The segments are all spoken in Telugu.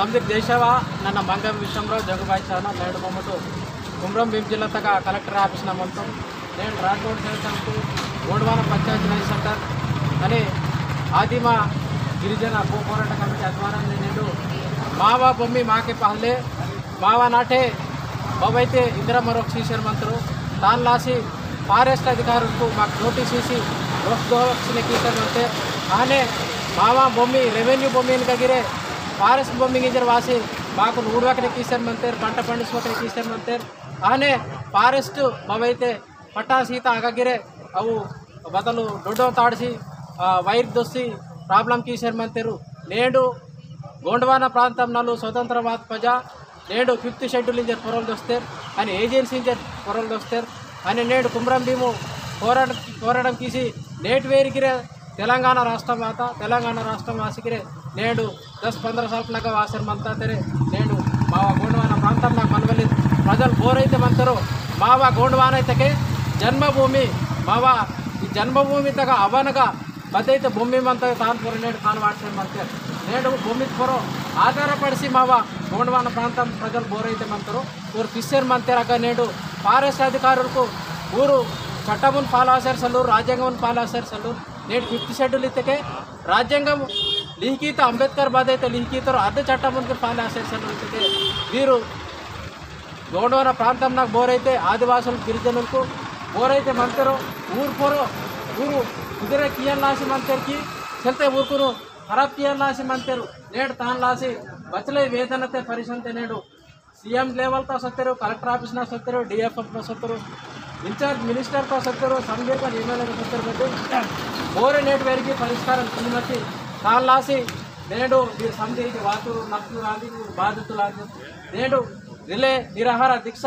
ಸಂದೀಪ್ ಜೈಶವ ನನ್ನ ಮಂಗಂ ವಿಶ್ವರಾವ್ ಜಗಭಾಯಿ ಚಾನ నేడు మొమ్మటు కుమ్రం భీం జిల్లా తగ్గ కలెక్టర్ ఆఫీస్ నమ్మంతం నేను రాజ్కోట్ చేస్తాను గోండవాన పంచాయతీ రాజ్ సెంటర్ అని ఆదిమ గిరిజన పోరాట కమిటీ ఆధ్వర్యంలో నేను మావా బొమ్మి మాకే పహలే మావా నాటే బాబైతే ఇందిరా మరొక శ్రీశర్ మంత్రు తాను లాసి ఫారెస్ట్ అధికారులకు మాకు నోటీస్ ఇచ్చి रोक्ने की होते आने मावा बॉम्बी रेवेन्यू बॉम्बी कगिरे फारेस्ट बॉम्बिंग इजर वासी माకు ఊడవకనే కీసర్ మంతర్ పంట పండించుకోకనే కీసర్ మంతర్ ఆనే ఫారెస్ట్ బాబైతే పట్టా సీత ఆగగిరే అవు బదలు డొడో తాడిసి వైర్ దొస్సి ప్రాబ్లం కీసర్ మంతరు నేడు గోండవాన ప్రాంతం నలు స్వతంత్రవాద ప్రజా నేడు 5th షెడ్యూల్ ఇంజర్ పొరలు దొస్తారు అని ఏజెన్సీ ఇంజర్ పొరలు దొస్తారు అని నేడు కుమ్రం భీము పోరాటం కీసి నేటి వేరికిరే తెలంగాణ రాష్ట్రం आता తెలంగాణ రాష్ట్రం వాసికిరే నేడు 10-15 साल लगा वासर मनता तेरे నేడు మావా గోండవాన ప్రాంతం నాకు మనవలి ప్రజలు బోరైతే మంతరు మావా గోండవాన అయితే జన్మభూమి మావా ఈ జన్మభూమి తగ అవనగా బదైతే భూమి మంత తాను పొర నేడు తాను వాడ్సర్ మంతర్ నేడు భూమి పొర ఆధారపడిసి మావా గోండవాన ప్రాంతం ప్రజలు బోరైతే మంతరు ఊరు ఫిషర్ మంతరగా నేడు ఫారెస్ట్ అధికారులకు ఊరు చట్టమును పాలాసర్ సల్లూరు రాజ్యాంగమును పాలాసర్ సల్లూరు నేడు 5th షెడ్యూల్ ఇతకే రాజ్యాంగం లిఖిత అంబేద్కర్ బాధైతే లిఖితారు అదే చట్టమును పాలాసర్ సల్లూరు ఇతకే వీరు గోండవాన ప్రాంతం నాకు బోరైతే ఆదివాసులు గిరిజనులకు బోరైతే మంతరు ఊరు పొరో ఊరు కుదిరే కియన్ లాసి మంతర్కి చెల్తే ఊరుకును ఖరాబ్ కియన్ లాసి మంతరు నేడు తాను లాసి బచ్చలే వేతనతే పరిశంతే నేడు सीएम लेवल तो सत्तर कलेक्टर आफीस सत्तर डीएफएफ सत्तर इंचार्ज मिनिस्टर को सत्तर संघ एमएलए सत्तर बदे मोरे नेट वेरी परिष्कार श्रीमती तान लासी नेडू समिति वातु नक्सु बाधितुल नेडू रिले निराहार दीक्ष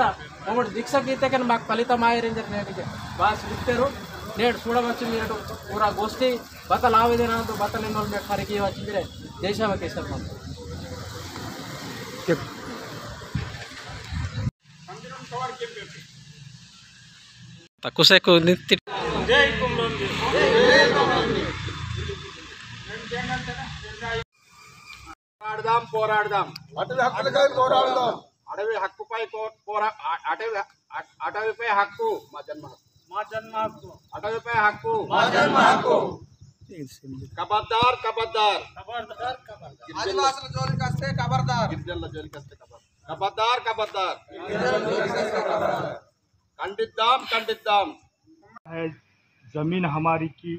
मम्मी दीक्ष गीते माक फलित आयरेंजर नेटिके बास सिग्ताరు నేడు చూడవచ్చు మీరు పూరా గోష్ఠి బతల ఆవేదనతో బతల ఇన్వాల్వ్మెంట్ ఫరికి వచ్చిందిరే జైశవకి సార్ మనం తక్కువసేకు నిత్తి జై కుమ్రం పోరాడదాం అటవీ హక్కులపై పోరాడదాం అటవీ హక్కుపై అటవీపై హక్కు మా జన్మ హక్కు అటవీపై హక్కు మా జన్మ హక్కు ఖబర్దార్ ఖబర్దార్ ఖబర్దార్ ఖబర్దార్ ఆదివాసుల జోలికి వస్తే ఖబర్దార్ గిరిజనుల జోలికి వస్తే ఖబర్దార్ ఖబర్దార్ खंडितदाम खंडितदाम है जमीन हमारी की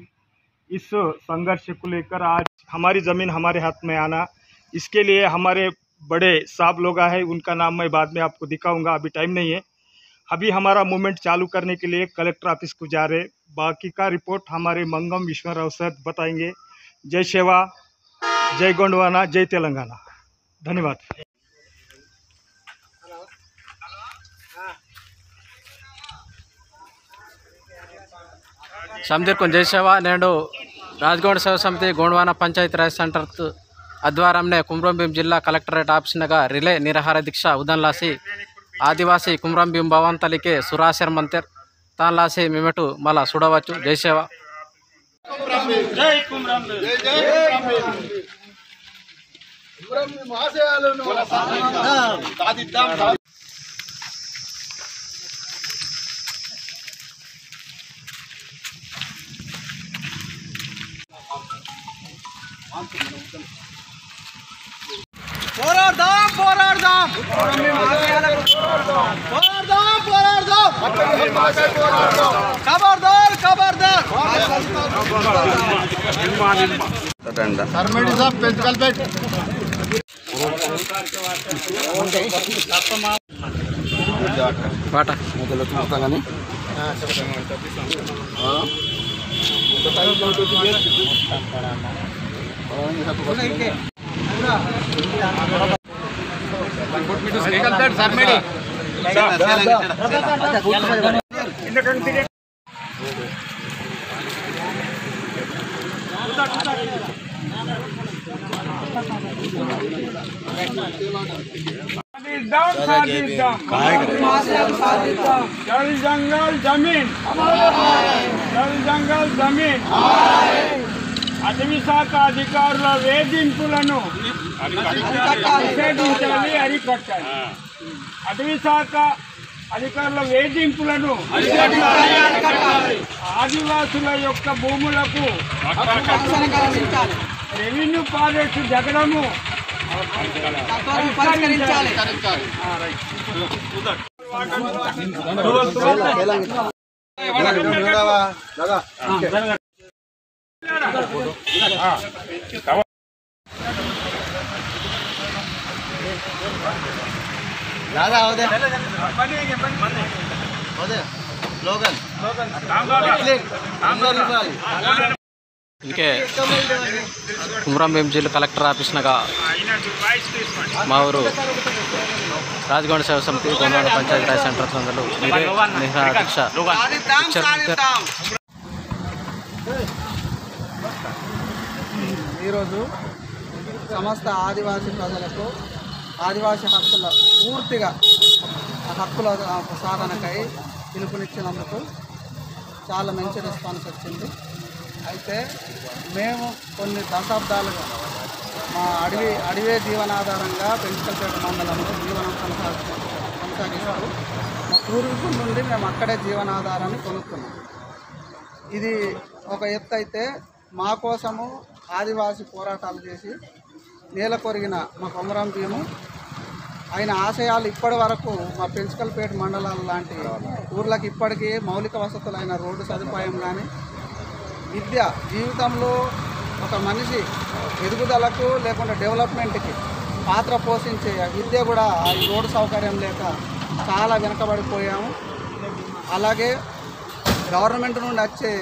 इस संघर्ष को लेकर आज हमारी ज़मीन हमारे हाथ में आना इसके लिए हमारे बड़े साहब लोग हैं उनका नाम मैं बाद में आपको दिखाऊंगा अभी टाइम नहीं है अभी हमारा मूवमेंट चालू करने के लिए कलेक्टर ऑफिस को जा रहे बाकी का रिपोर्ट हमारे मंगम विश्वराव सर बताएंगे जय सेवा जय गोंडवाना जय तेलंगाना धन्यवाद समदीर को जयसेवा నేడు రాజ్గోండ సేవ సమితి గోండవాన పంచాయతీ రాజ్ సెంటర్ ఆధ్వర్యంలో కుమ్రం భీం జిల్లా కలెక్టరేట్ ఆఫీస్నగా రిలే నిరాహార దీక్ష ఉదన్ లాసి ఆదివాసీ కుమ్రం భీం భవన్ తలికే సురాశర్ మంతర్ తాను లాసి మేమటు మళ్ళా చూడవచ్చు జయసేవ జై కుమ్రం భీం జై కుమ్రం భీం ఆశయాలను సాధిద్దాం పోరాడదాం పోరాడదాం పోరాడదాం పోరాడదాం ఖబర్దార్ ఖబర్దార్ సర్మేడి సాబ్ పెంచకల్ పెట్ పాట మొదలు చూస్తాం కానీ जल जंगल जमीन जल जंगल जमीन అటవీ శాఖ అధికారుల వేధింపులను నిషేధించాలి, అరికట్టాలి. అటవీ శాఖ అధికారుల వేధింపులను ఆదివాసుల యొక్క భూములకు రెవెన్యూ ఫారెస్ట్ జగడము दादा ఇంకే కుమ్రం భీం జిల్లా కలెక్టర్ ఆఫీస్నగా మా ఊరు రాజగొండ సేవ సమితి గొండవాడ పంచాయతీ రాజ్ సెంటర్ సందులో దీక్ష ఈరోజు సమస్త ఆదివాసీ ప్రజలకు ఆదివాసీ హక్కుల పూర్తిగా హక్కుల సాధనకై పిలుపునిచ్చినందుకు చాలా మంచి రెస్పాన్స్ వచ్చింది. అయితే మేము కొన్ని దశాబ్దాలుగా మా అడవే జీవనాధారంగా పెంచుకల్పేట మండలంలో జీవనం కొనసాగిస్తూ మా పూర్వీకుల నుండి మేము అక్కడే జీవనాధారాన్ని కొనుక్కున్నాం. ఇది ఒక ఎత్తు అయితే మా కోసము ఆదివాసీ పోరాటాలు చేసి నేల కొరిగిన మా కొమరం భీము ఆయన ఆశయాలు ఇప్పటి వరకు మా పెంచుకల్పేట మండలాల లాంటి ఊర్లకు ఇప్పటికీ మౌలిక వసతులైన రోడ్డు సదుపాయం కానీ విద్య జీవితంలో ఒక మనిషి ఎదుగుదలకు లేకుండా డెవలప్మెంట్కి పాత్ర పోషించే విద్య కూడా ఈ రోడ్డు సౌకర్యం లేక చాలా వెనకబడిపోయాము. అలాగే గవర్నమెంట్ నుండి వచ్చే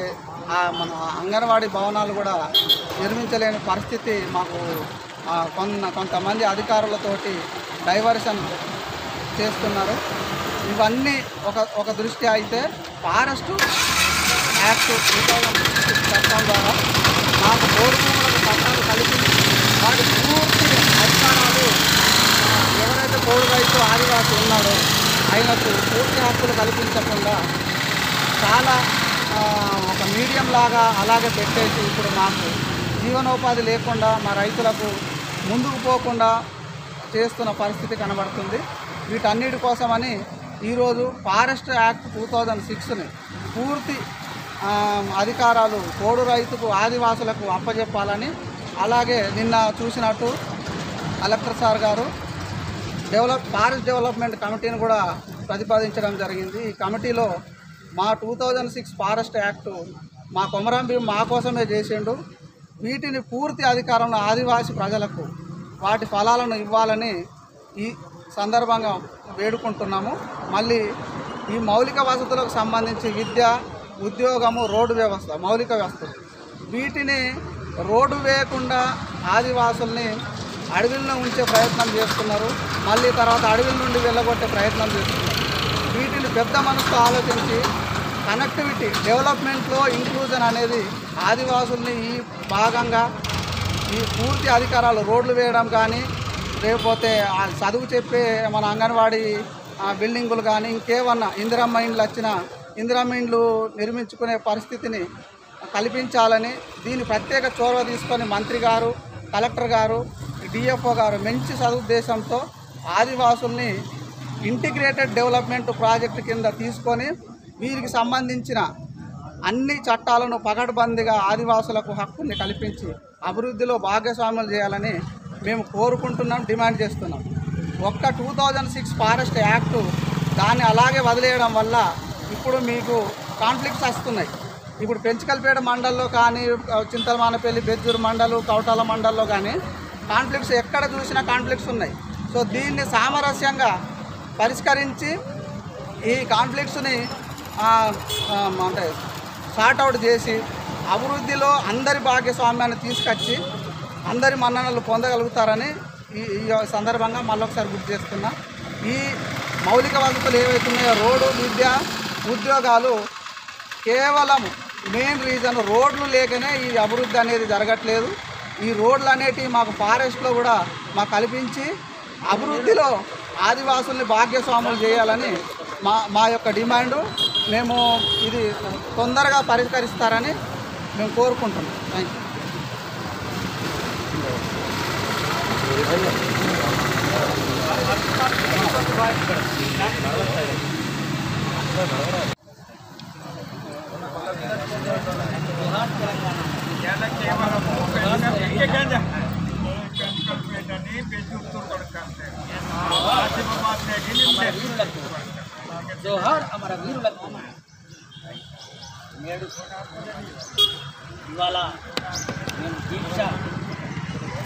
మన అంగన్వాడీ భవనాలు కూడా నిర్మించలేని పరిస్థితి మాకు కొంతమంది అధికారులతోటి డైవర్షన్ చేస్తున్నారు. ఇవన్నీ ఒక దృష్టి అయితే ఫారెస్ట్ యాక్ట్ 2006 చట్టం ద్వారా మాకు బోర్డు భూములకు పట్టాలు కల్పించి వాటి పూర్తి అధికారాలు ఎవరైతే బోర్డు రైతు ఆదివాసి ఉన్నాడో ఆయనకు పూర్తి హక్కులు కల్పించకుండా చాలా ఒక మీడియం లాగా అలాగే పెట్టేసి ఇప్పుడు మాకు జీవనోపాధి లేకుండా మా రైతులకు ముందుకు పోకుండా చేస్తున్న పరిస్థితి కనబడుతుంది. వీటన్నిటి కోసమని ఈరోజు ఫారెస్ట్ యాక్ట్ 2006ని పూర్తి అధికారాలు పోడు రైతుకు ఆదివాసులకు అప్పజెప్పాలని, అలాగే నిన్న చూసినట్టు కలెక్టర్ సార్ గారు ఫారెస్ట్ డెవలప్మెంట్ కమిటీని కూడా ప్రతిపాదించడం జరిగింది. ఈ కమిటీలో మా 2006 ఫారెస్ట్ యాక్టు మా కొమరం భీం మా కోసమే చేసిండు. వీటిని పూర్తి అధికారంలో ఆదివాసీ ప్రజలకు వాటి ఫలాలను ఇవ్వాలని ఈ సందర్భంగా వేడుకుంటున్నాము. మళ్ళీ ఈ మౌలిక వసతులకు సంబంధించి విద్య, ఉద్యోగము, రోడ్డు వ్యవస్థ, మౌలిక వ్యవస్థలు వీటిని రోడ్డు వేయకుండా ఆదివాసుల్ని అడవిలో ఉంచే ప్రయత్నం చేస్తున్నారు. మళ్ళీ తర్వాత అడవిల నుండి వెళ్ళగొట్టే ప్రయత్నం చేస్తున్నారు. వీటిని పెద్ద మనసుతో ఆలోచించి కనెక్టివిటీ డెవలప్మెంట్లో ఇంక్లూజన్ అనేది ఆదివాసుల్ని ఈ భాగంగా ఈ పూర్తి అధికారాలు రోడ్లు వేయడం కానీ, లేకపోతే చదువు చెప్పే మన అంగన్వాడీ బిల్డింగులు కానీ, ఇంకేమన్నా ఇందిరమ్మ ఇండ్లు వచ్చిన ఇందిరమ్మ ఇండ్లు నిర్మించుకునే పరిస్థితిని కల్పించాలని దీని ప్రత్యేక చొరవ తీసుకొని మంత్రి గారు, కలెక్టర్ గారు, డిఎఫ్ఓ గారు మంచి సదుద్దేశంతో ఆదివాసుల్ని ఇంటిగ్రేటెడ్ డెవలప్మెంట్ ప్రాజెక్టు కింద తీసుకొని వీరికి సంబంధించిన అన్ని చట్టాలను పకడ్బందీగా ఆదివాసులకు హక్కుల్ని కల్పించి అభివృద్ధిలో భాగస్వాములు చేయాలని మేము కోరుకుంటున్నాం, డిమాండ్ చేస్తున్నాం. 2006 ఫారెస్ట్ యాక్టు దాన్ని అలాగే వదిలేయడం వల్ల ఇప్పుడు మీకు కాన్ఫ్లిక్ట్స్ వస్తున్నాయి. ఇప్పుడు పెంచుకల్పేట మండల్లో కానీ, చింతలమానపల్లి, బెజ్జూరు మండలు, కౌటాల మండల్లో కానీ కాన్ఫ్లిక్ట్స్ ఎక్కడ చూసినా కాన్ఫ్లిక్ట్స్ ఉన్నాయి. సో దీన్ని సామరస్యంగా పరిష్కరించి ఈ కాన్ఫ్లిక్ట్స్ని అంటే సార్ట్అవుట్ చేసి అభివృద్ధిలో అందరి భాగస్వామ్యాన్ని తీసుకొచ్చి అందరి మన్ననలు పొందగలుగుతారని ఈ సందర్భంగా మళ్ళొకసారి గుర్తు చేస్తున్నా. ఈ మౌలిక వసతులు ఏవైతున్నాయో రోడ్డు, విద్య, ఉద్యోగాలు కేవలం మెయిన్ రీజన్ రోడ్లు లేకనే ఈ అభివృద్ధి అనేది జరగట్లేదు. ఈ రోడ్లు అనేటివి మాకు ఫారెస్ట్లో కూడా మాకు కల్పించి అభివృద్ధిలో ఆదివాసుల్ని భాగ్యస్వాములు చేయాలని మా యొక్క డిమాండు. మేము ఇది తొందరగా పరిష్కరిస్తారని మేము కోరుకుంటున్నాం. Thank you. జోహార్ అమర వీరులకు. నేడు ఇవాళ మేము దీక్ష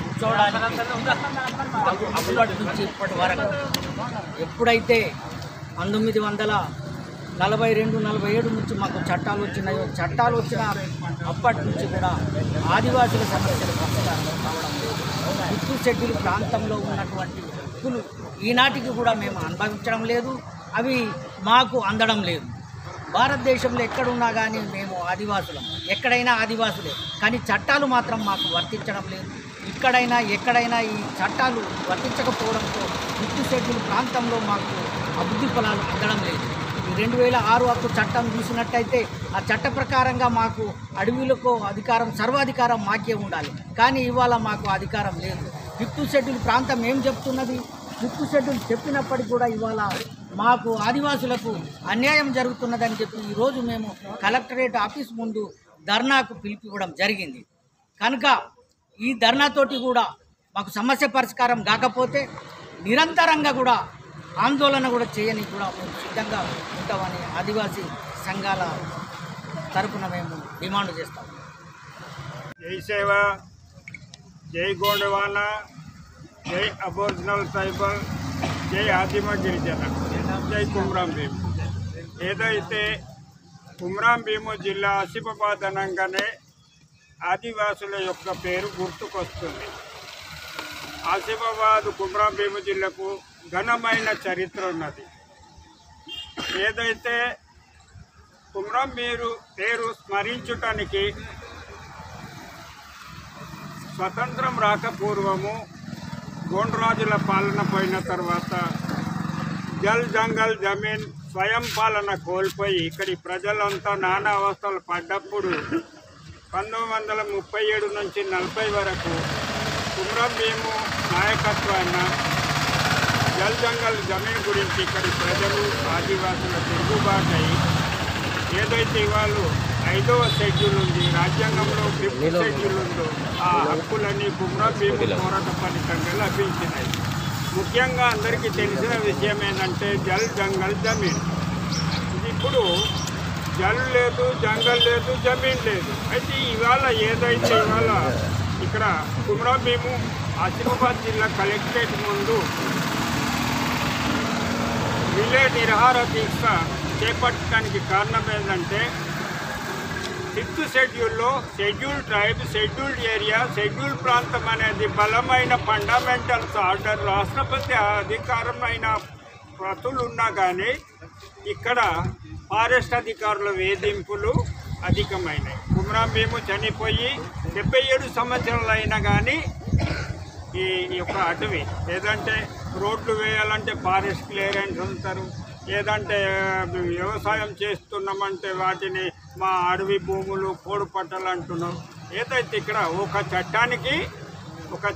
కూర్చోవడానికి అప్పటి నుంచి ఇప్పటి వరకు ఎప్పుడైతే 1942-47 నుంచి మాకు చట్టాలు వచ్చినాయో, చట్టాలు వచ్చిన అప్పటి నుంచి కూడా ఆదివాసుల సమస్యలు పరిష్కారం కావడం లేదు. గుర్తు షెడ్యూల్ ప్రాంతంలో ఉన్నటువంటి హక్కులు ఈనాటికి కూడా మేము అనుభవించడం లేదు, అవి మాకు అందడం లేదు. భారతదేశంలో ఎక్కడున్నా కానీ మేము ఆదివాసులం, ఎక్కడైనా ఆదివాసులే, కానీ చట్టాలు మాత్రం మాకు వర్తించడం లేదు. ఇక్కడైనా ఎక్కడైనా ఈ చట్టాలు వర్తించకపోవడంతో గుర్తు షెడ్యూల్ ప్రాంతంలో మాకు అభివృద్ధి ఫలాలు అందడం లేదు. ఈ 2006 హక్కు చట్టం చూసినట్టయితే ఆ చట్ట ప్రకారంగా మాకు అడవులకు అధికారం, సర్వాధికారం మాకే ఉండాలి, కానీ ఇవాళ మాకు అధికారం లేదు. గుర్తు షెడ్యూల్ ప్రాంతం ఏం చెప్తున్నది? గుర్తు షెడ్యూల్ చెప్పినప్పటికీ కూడా ఇవాళ మాకు ఆదివాసులకు అన్యాయం జరుగుతున్నదని చెప్పి ఈరోజు మేము కలెక్టరేట్ ఆఫీస్ ముందు ధర్నాకు పిలిపివ్వడం జరిగింది. కనుక ఈ ధర్నాతోటి కూడా మాకు సమస్య పరిష్కారం కాకపోతే నిరంతరంగా కూడా ఆందోళన కూడా చేయని కూడా మేము సిద్ధంగా ఉంటామని ఆదివాసీ సంఘాల తరపున మేము డిమాండ్ చేస్తాం. జై సేవ, జై గోండవాన, జై అబోరిజినల్ ట్రైబల్, జై ఆదిమ గిరిజన, జై కుమ్రాం భీమ్. ఏదైతే కుమ్రాం భీము జిల్లా ఆసిఫాబాద్ అనగానే ఆదివాసుల యొక్క పేరు గుర్తుకొస్తుంది. ఆసిఫాబాద్ కుమ్రాం భీము జిల్లాకు ఘనమైన చరిత్ర ఉన్నది. ఏదైతే కుమ్రాం పేరు స్మరించటానికి స్వతంత్రం రాకపూర్వము గోండ్రాజుల పాలన పోయిన తర్వాత జల్ జంగల్ జమీన్ స్వయం పాలన కోల్పోయి ఇక్కడి ప్రజలంతా నానా అవస్థలు పడ్డప్పుడు 1937 నుంచి 40 వరకు కుమ్రాం భీము నాయకత్వాన జల్ జంగల్ జమీన్ గురించి ఇక్కడి ప్రజలు ఆదివాసుల తిరుగుబాటై ఏదైతే వాళ్ళు 5వ షెడ్యూల్ ఉంది, రాజ్యాంగంలో 5th షెడ్యూల్ ఉందో ఆ హక్కులన్నీ కుమ్రాం భీము పోరాట ఫలితంగా లభించినాయి. ముఖ్యంగా అందరికీ తెలిసిన విషయం ఏంటంటే జల్ జంగల్ జమీన్. ఇది ఇప్పుడు జల్ లేదు, జంగల్ లేదు, జమీన్ లేదు. అయితే ఇవాళ ఏదైతే ఇవాళ ఇక్కడ కుమ్రాం భీము ఆసిఫాబాద్ జిల్లా కలెక్టరేట్ ముందు రిలే నిరాహార దీక్ష చేపట్టడానికి కారణం ఏంటంటే 5th షెడ్యూల్లో schedule tribe, scheduled area, schedule ప్రాంతం అనేది బలమైన ఫండమెంటల్స్ ఆర్డర్, రాష్ట్రపతి అధికారమైన ప్రతులు ఉన్నా కానీ ఇక్కడ ఫారెస్ట్ అధికారుల వేధింపులు అధికమైనాయి. కుమ్రాం భీము చనిపోయి 77 సంవత్సరాలు అయినా కానీ ఈ యొక్క అటవీ ఏదంటే రోడ్లు వేయాలంటే ఫారెస్ట్ క్లియరెన్స్ ఉంటారు, ఏదంటే వ్యవసాయం చేస్తున్నామంటే వాటిని మా అడవి భూములు పోడు పట్టాలు అంటున్నాం. ఏదైతే ఇక్కడ ఒక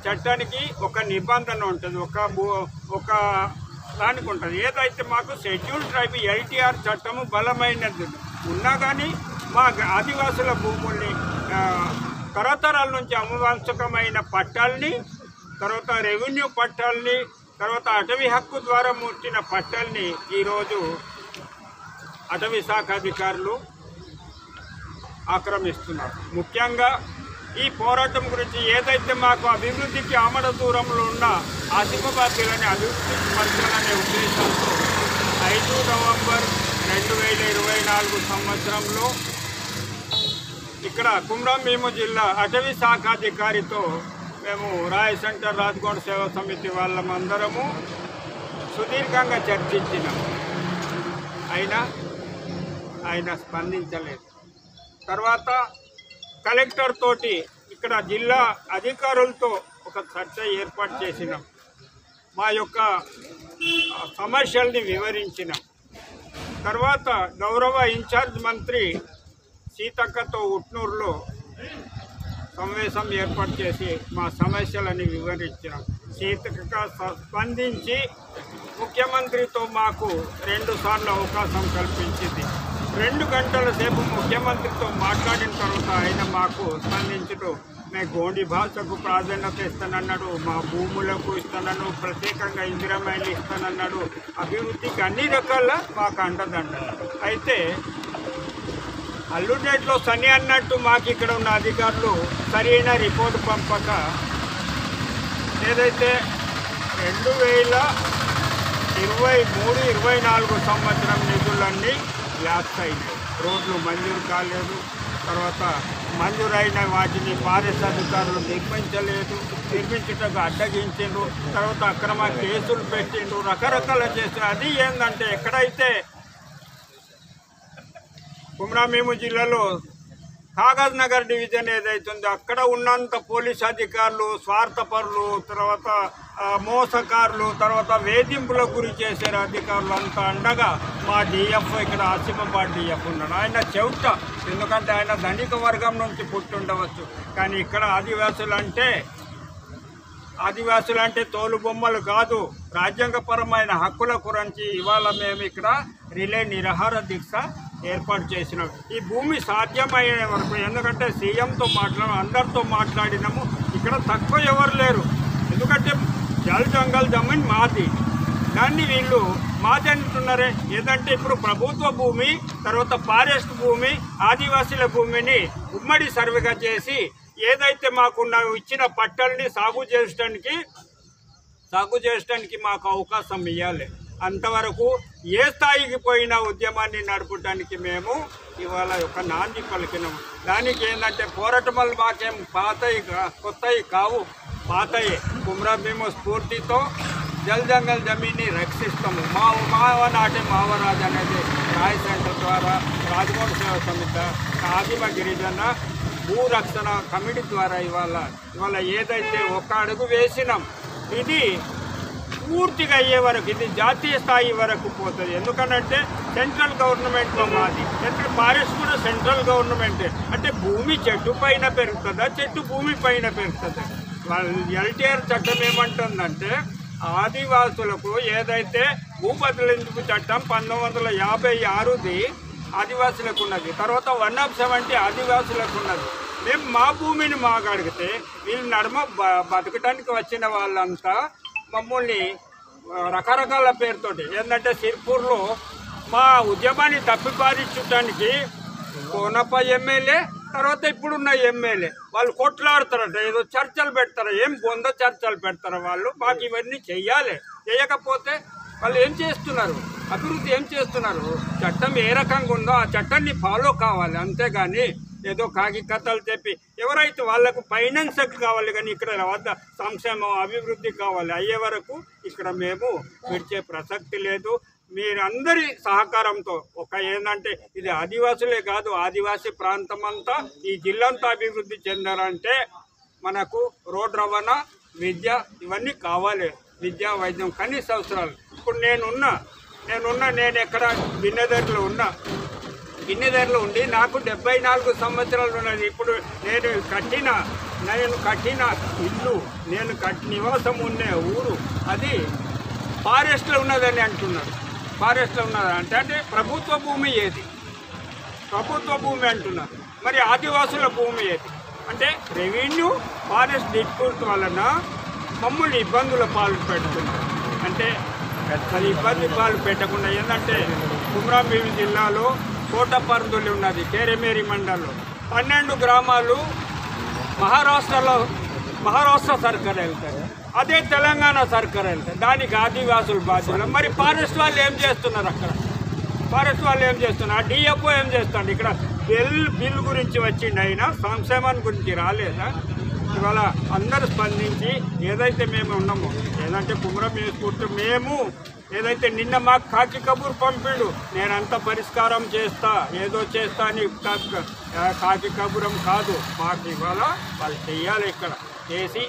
చట్టానికి ఒక నిబంధన ఉంటుంది, ఒక దానికి ఉంటుంది. ఏదైతే మాకు షెడ్యూల్ ట్రైబ్ LTR చట్టము బలమైనది ఉన్నా కానీ మా ఆదివాసుల భూముల్ని తరతరాల నుంచి అనువంశకమైన పట్టాలని, తర్వాత రెవెన్యూ పట్టాలని, తర్వాత అటవీ హక్కు ద్వారా ముట్టిన పట్టాలని ఈరోజు అటవీ శాఖ అధికారులు ఆక్రమిస్తున్నారు. ముఖ్యంగా ఈ పోరాటం గురించి ఏదైతే మాకు అభివృద్ధికి ఆమడ దూరంలో ఉన్న ఆసిఫాబాద్ జిల్లాని అభివృద్ధి పరచాలనే ఉద్దేశంతో 5 నవంబర్ 2024 సంవత్సరంలో ఇక్కడ కుమ్రాం భీము జిల్లా అటవీ శాఖ అధికారితో మేము రాయ్ సెంటర్ రాజ్కోట్ సేవా సమితి వాళ్ళమందరము సుదీర్ఘంగా చర్చించినాం. అయినా ఆయన స్పందించలేదు. తర్వాత కలెక్టర్ తోటి ఇక్కడ జిల్లా అధికారులతో ఒక చర్చ ఏర్పాటు చేసినాం. మా యొక్క సమస్యల్ని వివరించినాం. తర్వాత గౌరవ ఇన్ఛార్జ్ మంత్రి సీతక్కతో ఉట్నూరులో సమావేశం ఏర్పాటు చేసి మా సమస్యలని వివరించినాం. స్పందించి ముఖ్యమంత్రితో మాకు 2 సార్లు అవకాశం కల్పించింది. 2 గంటల సేపు ముఖ్యమంత్రితో మాట్లాడిన తర్వాత ఆయన మాకు స్పందించుతూ మేము గోండి భాషకు ప్రాధాన్యత ఇస్తానన్నాడు, మా భూములకు ఇస్తానన్నాడు, ప్రత్యేకంగా ఇందిరామైలు ఇస్తానన్నాడు, అభివృద్ధికి అన్ని రకాల మాకు అండదండ. అయితే అల్లుడేట్లో సని అన్నట్టు మాకు ఇక్కడ ఉన్న అధికారులు సరైన రిపోర్టు పంపక ఏదైతే 2023-24 సంవత్సరం నిధులన్నీ ల్యాప్స్ అయినాయి. రోడ్లు మంజూరు కాలేదు, తర్వాత మంజూరైన వాటిని ఫారెస్ట్ అధికారులు నిర్మించటకు అడ్డగించిండ్రు, తర్వాత అక్రమ కేసులు పెట్టిండ్రు, రకరకాల చేసిండ్రు. అది ఏంటంటే ఎక్కడైతే కుమ్రామేము జిల్లాలో కాగజ్ నగర్ డివిజన్ ఏదైతుందో అక్కడ ఉన్నంత పోలీస్ అధికారులు స్వార్థపరులు, తర్వాత మోసకారులు, తర్వాత వేధింపులకు గురి చేశారు అధికారులు అంతా అండగా మా డిఎఫ్ ఇక్కడ ఆసిఫాబాద్ డిఎఫ్ ఉన్నాడు. ఆయన చెవుట, ఎందుకంటే ఆయన ధనిక వర్గం నుంచి పుట్టుండవచ్చు, కానీ ఇక్కడ ఆదివాసులు అంటే తోలుబొమ్మలు కాదు, రాజ్యాంగపరమైన హక్కుల గురించి ఇవాళ మేము ఇక్కడ రిలే నిరాహార దీక్ష ఏర్పాటు చేసినాం. ఈ భూమి సాధ్యమయ్యే వరకు, ఎందుకంటే సీఎంతో అందరితో మాట్లాడినాము, ఇక్కడ తక్కువ ఎవరు లేరు, ఎందుకంటే జల్ జంగల్ జమీన్ మాది, దాన్ని వీళ్ళు మాది అంటున్నారే. ఏదంటే ఇప్పుడు ప్రభుత్వ భూమి, తర్వాత ఫారెస్ట్ భూమి, ఆదివాసీల భూమిని ఉమ్మడి సర్వేగా చేసి ఏదైతే మాకున్న ఇచ్చిన పట్టల్ని సాగు చేయడానికి మాకు అవకాశం ఇవ్వాలి. అంతవరకు ఏ స్థాయికి పోయినా ఉద్యమాన్ని నడపడానికి మేము ఇవాళ ఒక నాంది పలికినాము. దానికి ఏంటంటే పోరాటములు మాకేం కొత్తవి కావు, పాతయే. కుమ్రాభీము స్ఫూర్తితో జల్ జంగల్ జమీన్ని రక్షిస్తాము. నాటే మావరాజ్ అనేది రాయ్ సెంటర్ ద్వారా, రాజమౌళి సేవా సమితి, ఆదిమ గిరిజన భూరక్షణ కమిటీ ద్వారా ఇవాళ ఏదైతే ఒక అడుగు వేసినాం, ఇది పూర్తిగా అయ్యే వరకు, ఇది జాతీయ స్థాయి వరకు పోతుంది. ఎందుకంటే సెంట్రల్ గవర్నమెంట్లో మాది, ఫారెస్ట్ కూడా సెంట్రల్ గవర్నమెంటే. అంటే భూమి చెట్టు పైన పెరుగుతుందా, చెట్టు భూమి పైన పెరుగుతుందా? ఎల్టీఆర్ చట్టం ఏమంటుందంటే ఆదివాసులకు ఏదైతే భూ బదిలింపు చట్టం 1956ది ఆదివాసులకు ఉన్నది, తర్వాత 170 ఆదివాసులకు ఉన్నది. మేము మా భూమిని మాకు అడిగితే వీళ్ళు నడుమ బతకడానికి వచ్చిన వాళ్ళంతా మమ్మల్ని రకరకాల పేరుతోటి ఏంటంటే సిర్పూర్లో మా ఉద్యమాన్ని తప్పిపారించడానికి కోనప్ప ఎమ్మెల్యే, తర్వాత ఇప్పుడున్న ఎమ్మెల్యే వాళ్ళు కొట్లాడుతారట, ఏదో చర్చలు పెడతారు. ఏం బొంద చర్చలు పెడతారు వాళ్ళు? మాకు ఇవన్నీ చెయ్యాలి. చేయకపోతే వాళ్ళు ఏం చేస్తున్నారు, అభివృద్ధి ఏం చేస్తున్నారు? చట్టం ఏ రకంగా ఉందో ఆ చట్టాన్ని ఫాలో కావాలి, అంతేగాని ఏదో కాకి కథలు చెప్పి ఎవరైతే వాళ్ళకు ఫైనాన్స్ కావాలి, కానీ ఇక్కడ వద్ద సంక్షేమం అభివృద్ధి కావాలి అయ్యే వరకు ఇక్కడ మేము విడిచే ప్రసక్తి లేదు. మీరందరి సహకారంతో ఏంటంటే ఇది ఆదివాసులే కాదు, ఆదివాసీ ప్రాంతం అంతా ఈ జిల్లాంతా అభివృద్ధి చెందాలంటే మనకు రోడ్ రవాణా, విద్య ఇవన్నీ కావాలి. విద్య, వైద్యం కనీస అవసరాలు. ఇప్పుడు నేను ఎక్కడ గిన్నెదరిలో ఉండి నాకు 74 సంవత్సరాలు ఉన్నది. ఇప్పుడు నేను కట్టిన ఇల్లు, నివాసం ఉండే ఊరు అది ఫారెస్ట్లో ఉన్నదని అంటున్నారు. ఫారెస్ట్లో ఉన్నది అంటే ప్రభుత్వ భూమి ఏది? ప్రభుత్వ భూమి అంటున్నారు. మరి ఆదివాసుల భూమి ఏది? అంటే రెవెన్యూ ఫారెస్ట్ డిస్ప్యూట్ వలన మమ్మల్ని ఇబ్బందుల పాలు పెడుతున్నారు. అంటే అది ఇబ్బంది పాలు పెట్టకుండా ఏంటంటే కుమ్రాభీము జిల్లాలో కోటపర్దులు ఉన్నది, కేరెమేరి మండలంలో 12 గ్రామాలు మహారాష్ట్ర సర్కార్ వెళ్తారు, అదే తెలంగాణ సర్కార్ వెళ్తారు. దానికి ఆదివాసులు బాధ్యులు. మరి ఫారెస్ట్ వాళ్ళు ఏం చేస్తున్నారు? ఆ డిఎఫ్ఓ ఏం చేస్తాడు? ఇక్కడ బిల్ గురించి వచ్చింది, అయినా సంక్షేమం గురించి రాలేదా? ఇవాళ అందరూ స్పందించి ఏదైతే మేము ఉన్నామో, ఏదంటే కుమ్రాభీము స్ఫూర్తి మేము ఏదైతే నిన్న మాకు కాకి కబూర్ పంపిడు, నేనంతా పరిష్కారం చేస్తా, ఏదో చేస్తా అని కాకి కబూరం కాదు. మాకు ఇవాళ వాళ్ళు చెయ్యాలి, ఇక్కడ చేసి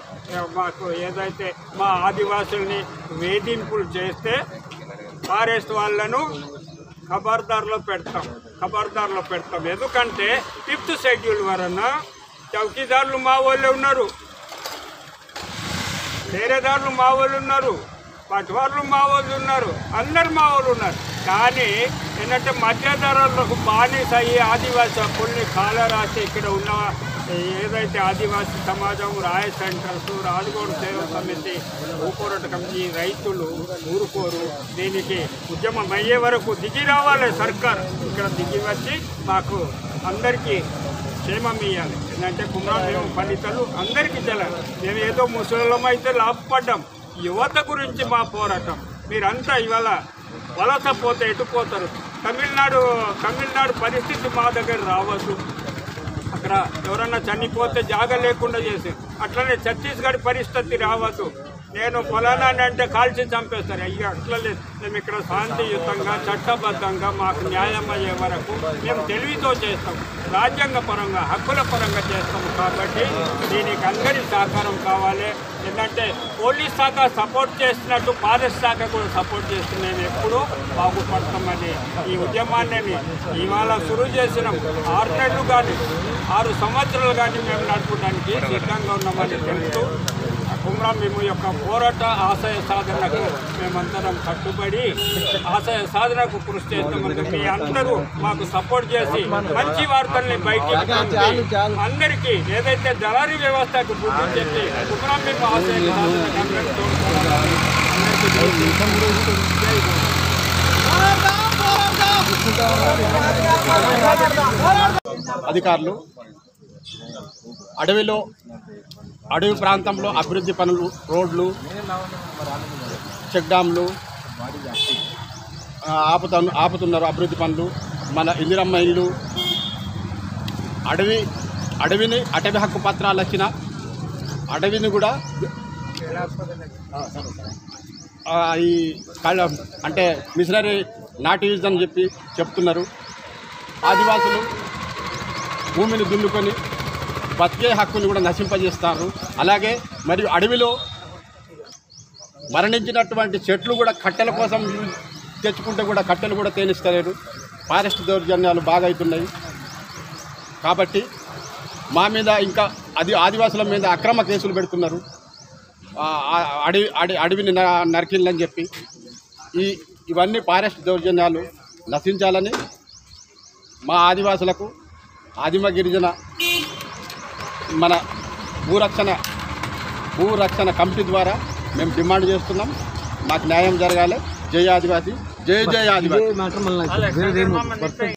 మాకు ఏదైతే మా ఆదివాసుల్ని వేధింపులు చేస్తే ఫారెస్ట్ వాళ్ళను ఖబర్దార్లో పెడతాం. ఎందుకంటే 5th షెడ్యూల్ వలన చౌకీదారులు మా వాళ్ళే ఉన్నారు. బేరేదారులు మా వాళ్ళు ఉన్నారు, పట్టువాళ్ళు మా వాళ్ళు ఉన్నారు, అందరు మా వాళ్ళు ఉన్నారు. కానీ ఏంటంటే మధ్యధరలకు బానిస అయ్యి ఆదివాసీ హక్కుల్ని కాల రాసి ఇక్కడ ఉన్న ఏదైతే ఆదివాసీ సమాజం, రాయ సెంటర్స్, రాజగోడు సేవా సమితి, భూపోరాట కమిటీ, రైతులు ఊరుకోరు. దీనికి ఉద్యమం అయ్యే వరకు దిగి రావాలి సర్కార్. ఇక్కడ దిగి వచ్చి మాకు అందరికీ క్షేమం ఇవ్వాలి. ఏంటంటే కుమ్రం పండితులు అందరికీ తెలాలి. మేము ఏదో ముసలిం అయితే లాభపడ్డాం. యువత గురించి మా పోరాటం. మీరంతా ఇవాళ వలస పోతే ఎటు పోతారు? తమిళనాడు పరిస్థితి మా దగ్గర రావద్దు. అక్కడ ఎవరన్నా చనిపోతే జాగా లేకుండా చేశారు. అట్లనే ఛత్తీస్గఢ్ పరిస్థితి రావద్దు. నేను ఫలానా అంటే కాల్చి చంపేస్తారు. అయ్యో అట్లా లేదు. మేము ఇక్కడ శాంతియుతంగా చట్టబద్ధంగా మాకు న్యాయం అయ్యే వరకు మేము తెలివితో చేస్తాం, రాజ్యాంగ పరంగా హక్కుల పరంగా చేస్తాము. కాబట్టి దీనికి అందరి సహకారం కావాలి. ఏంటంటే పోలీస్ శాఖ సపోర్ట్ చేస్తున్నట్టు ఫారెస్ట్ శాఖ కూడా సపోర్ట్ చేస్తూ మేము ఎప్పుడూ బాగుపడతామని ఈ ఉద్యమాన్ని ఇవాళ శురు చేసినాం. 6 నెలలు కానీ 6 సంవత్సరాలు కానీ మేము నడపడానికి సిద్ధంగా ఉన్నామని తెలుస్తూ కుమ్రం భీము యొక్క పోరాట ఆశయ సాధనకు మేమందరం కట్టుబడి ఆశయ సాధనకు కృషి చేస్తామని మీ అందరూ మాకు సపోర్ట్ చేసి మంచి వార్తల్ని బయటికి అందరికీ ఏదైతే దళారీ వ్యవస్థకు బుద్ధి చెప్పి కుమ్రం భీము ఆశయ అధికారులు అడవి ప్రాంతంలో అభివృద్ధి పనులు, రోడ్లు, చెక్ డ్యామ్లు ఆపుతున్నారు. అభివృద్ధి పనులు, మన ఇందిరమ్మ ఇల్లు, అడవి హక్కు పత్రాలు వచ్చిన అడవిని కూడా ఈ అంటే మిషనరీ నాట్ యూజ్ అని చెప్తున్నారు. ఆదివాసులు భూమిని దున్నుకొని బతికే హక్కుని కూడా నశింపజేస్తారు. అలాగే మరియు అడవిలో మరణించినటువంటి చెట్లు కూడా కట్టెల కోసం తెచ్చుకుంటే కూడా కట్టెలు కూడా తేనిస్తలేరు. ఫారెస్ట్ దౌర్జన్యాలు బాగా అవుతున్నాయి. కాబట్టి మా మీద ఇంకా ఆదివాసుల మీద అక్రమ కేసులు పెడుతున్నారు. అడవిని నరికిందని చెప్పి ఇవన్నీ ఫారెస్ట్ దౌర్జన్యాలు నశించాలని మా ఆదివాసులకు ఆదిమ గిరిజన మన భూరక్షణ కమిటీ ద్వారా మేము డిమాండ్ చేస్తున్నాం. మాకు న్యాయం జరగాలి. జై ఆదివాసీ, జై జై ఆదివాసీ.